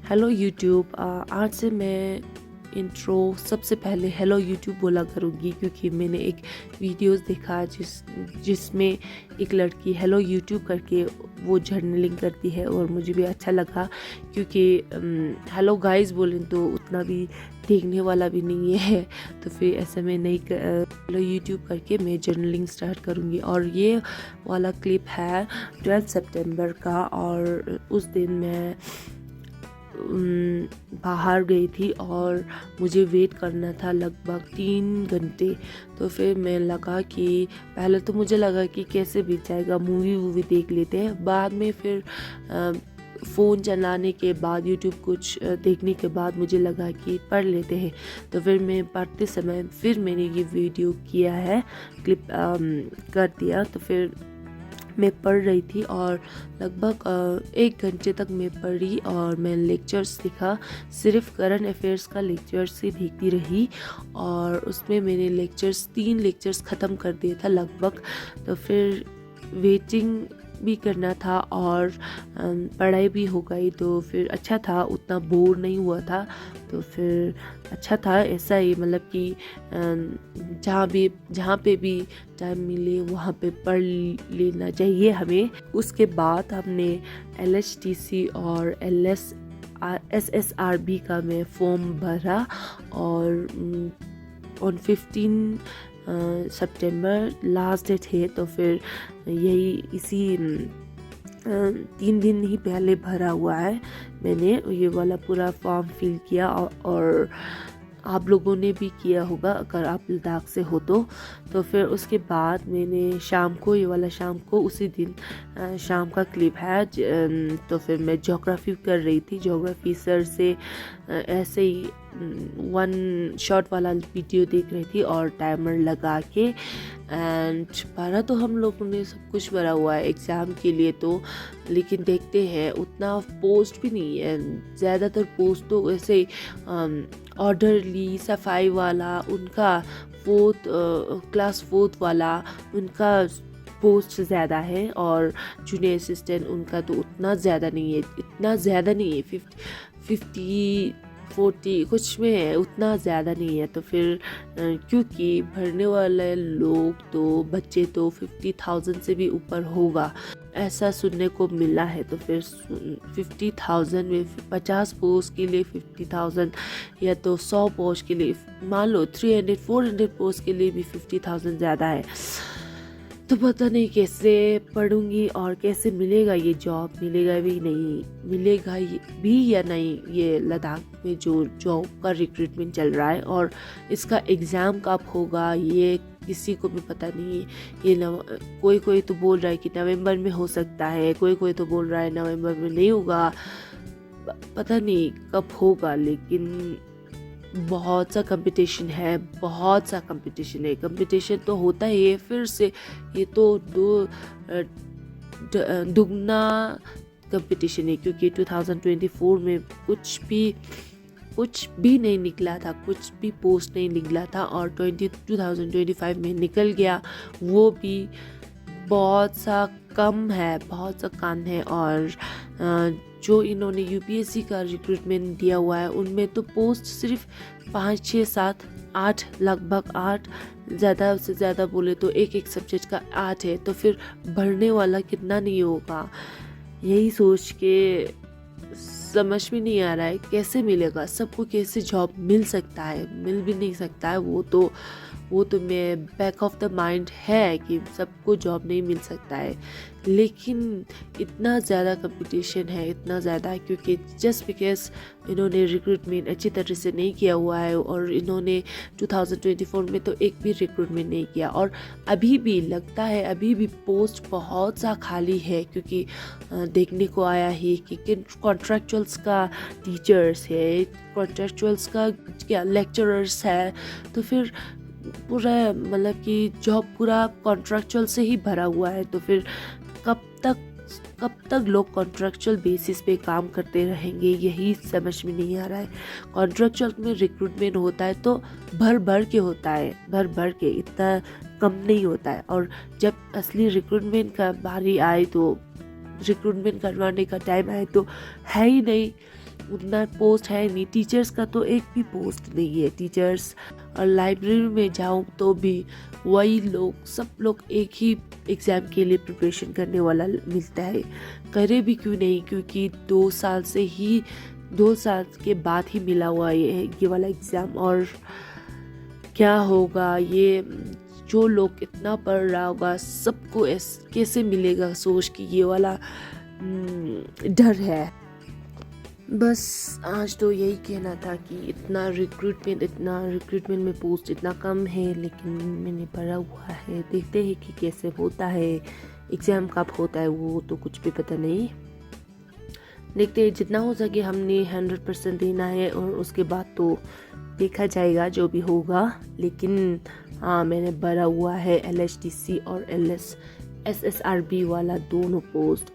Hello YouTube. आज से मैं इंट्रो सबसे पहले हेलो यूट्यूब बोला करूँगी, क्योंकि मैंने एक वीडियोस देखा जिसमें एक लड़की हेलो यूट्यूब करके वो जर्नलिंग करती है और मुझे भी अच्छा लगा, क्योंकि हेलो गाइस बोलें तो उतना भी देखने वाला भी नहीं है। तो फिर ऐसे में नहीं हेलो यूट्यूब करके मैं जर्नलिंग स्टार्ट करूँगी। और ये वाला क्लिप है 12 सितंबर का, और उस दिन मैं बाहर गई थी और मुझे वेट करना था लगभग 3 घंटे। तो फिर मैं लगा कि पहले तो मुझे लगा कि कैसे बीत जाएगा, मूवी देख लेते हैं। बाद में फिर फ़ोन चलाने के बाद यूट्यूब कुछ देखने के बाद मुझे लगा कि पढ़ लेते हैं। तो फिर मैं पढ़ते समय फिर मैंने ये वीडियो किया है, क्लिप कर दिया। तो फिर मैं पढ़ रही थी और लगभग 1 घंटे तक मैं पढ़ी और मैं लेक्चर्स देखा, सिर्फ करंट अफेयर्स का लेक्चर्स ही देखती रही। और उसमें मैंने 3 लेक्चर्स ख़त्म कर दिया था लगभग। तो फिर वेटिंग भी करना था और पढ़ाई भी हो गई, तो फिर अच्छा था, उतना बोर नहीं हुआ था। तो फिर अच्छा था, ऐसा ही मतलब कि जहाँ पे भी टाइम मिले वहाँ पे पढ़ लेना चाहिए हमें। उसके बाद हमने LHTC और SSRB का मैं फॉर्म भरा और ऑन 15 सितंबर लास्ट डेट है। तो फिर यही इसी 3 दिन ही पहले भरा हुआ है मैंने ये वाला पूरा फॉर्म फिल किया। और आप लोगों ने भी किया होगा अगर आप लद्दाख से हो तो फिर उसके बाद मैंने शाम को ये वाला शाम को उसी दिन शाम का क्लिप है। तो फिर मैं ज्योग्राफी कर रही थी, ज्योग्राफी सर से ऐसे ही 1 शॉट वाला वीडियो देख रही थी और टाइमर लगा के। एंड भरा तो हम लोगों ने सब कुछ भरा हुआ है एग्ज़ाम के लिए, तो लेकिन देखते हैं उतना पोस्ट भी नहीं है। ज़्यादातर पोस्ट तो ऐसे ऑर्डरली सफाई वाला उनका क्लास 4 वाला उनका पोस्ट ज़्यादा है, और जूनियर असिस्टेंट उनका तो उतना ज़्यादा नहीं है, इतना ज़्यादा नहीं है, 50-40 कुछ में है, उतना ज़्यादा नहीं है। तो फिर क्योंकि भरने वाले लोग तो बच्चे तो 50,000 से भी ऊपर होगा ऐसा सुनने को मिला है। तो फिर 50,000 में 50 पोस्ट के लिए 50,000, या तो 100 पोस्ट के लिए मान लो 300-400 पोस्ट के लिए भी 50,000 ज़्यादा है। तो पता नहीं कैसे पढ़ूंगी और कैसे मिलेगा ये जॉब, मिलेगा भी या नहीं ये लद्दाख में जो जॉब का रिक्रूटमेंट चल रहा है। और इसका एग्ज़ाम कब होगा ये किसी को भी पता नहीं है। ये कोई तो बोल रहा है कि नवंबर में हो सकता है, कोई तो बोल रहा है नवंबर में नहीं होगा, पता नहीं कब होगा। लेकिन बहुत सा कंपटीशन है, कंपटीशन तो होता ही है। फिर से ये तो दुगना कंपटीशन है, क्योंकि 2024 में कुछ भी नहीं निकला था, कुछ भी पोस्ट नहीं निकला था, और 2025 में निकल गया, वो भी बहुत सा कम है। और जो इन्होंने UPSC का रिक्रूटमेंट दिया हुआ है उनमें तो पोस्ट सिर्फ 5, 6, 7, 8 लगभग 8, ज़्यादा से ज़्यादा बोले तो एक सब्जेक्ट का 8 है। तो फिर भरने वाला कितना नहीं होगा, यही सोच के समझ में नहीं आ रहा है कैसे मिलेगा सबको, कैसे जॉब मिल सकता है, मिल भी नहीं सकता है। वो तो मैं बैक ऑफ द माइंड है कि सबको जॉब नहीं मिल सकता है। लेकिन इतना ज़्यादा कंपटीशन है, इतना ज़्यादा, क्योंकि जस्ट बिकॉज इन्होंने रिक्रूटमेंट अच्छी तरह से नहीं किया हुआ है, और इन्होंने 2024 में तो एक भी रिक्रूटमेंट नहीं किया। और अभी भी लगता है अभी भी पोस्ट बहुत सा खाली है, क्योंकि देखने को आया है कि कॉन्ट्रैक्चुअल्स का टीचर्स है, कॉन्ट्रैक्चुअल्स का क्या लेक्चरर्स है। तो फिर पूरा मतलब कि जॉब पूरा कॉन्ट्रैक्चुअल से ही भरा हुआ है। तो फिर कब तक लोग कॉन्ट्रैक्चुअल बेसिस पे काम करते रहेंगे, यही समझ में नहीं आ रहा है। कॉन्ट्रैक्चुअल में रिक्रूटमेंट होता है तो भर के होता है, भर के, इतना कम नहीं होता है। और जब असली रिक्रूटमेंट का बारी आए, तो रिक्रूटमेंट करवाने का टाइम आए, तो है ही नहीं, उतना पोस्ट है नहीं। टीचर्स का तो एक भी पोस्ट नहीं है। टीचर्स और लाइब्रेरी में जाऊँ तो भी वही लोग, सब लोग एक ही एग्ज़ाम के लिए प्रिपरेशन करने वाला मिलता है। करे भी क्यों नहीं, क्योंकि 2 साल के बाद ही मिला हुआ ये वाला एग्ज़ाम। और क्या होगा, ये जो लोग इतना पढ़ रहा होगा सबको कैसे मिलेगा सोच कि ये वाला डर है। बस आज तो यही कहना था कि इतना रिक्रूटमेंट में पोस्ट इतना कम है, लेकिन मैंने पढ़ा हुआ है। देखते हैं कि कैसे होता है, एग्ज़ाम कब होता है वो तो कुछ भी पता नहीं। देखते हैं, जितना हो सके हमने 100% देना है और उसके बाद तो देखा जाएगा जो भी होगा। लेकिन हाँ, मैंने भरा हुआ है LHDC और SSRB वाला दोनों पोस्ट।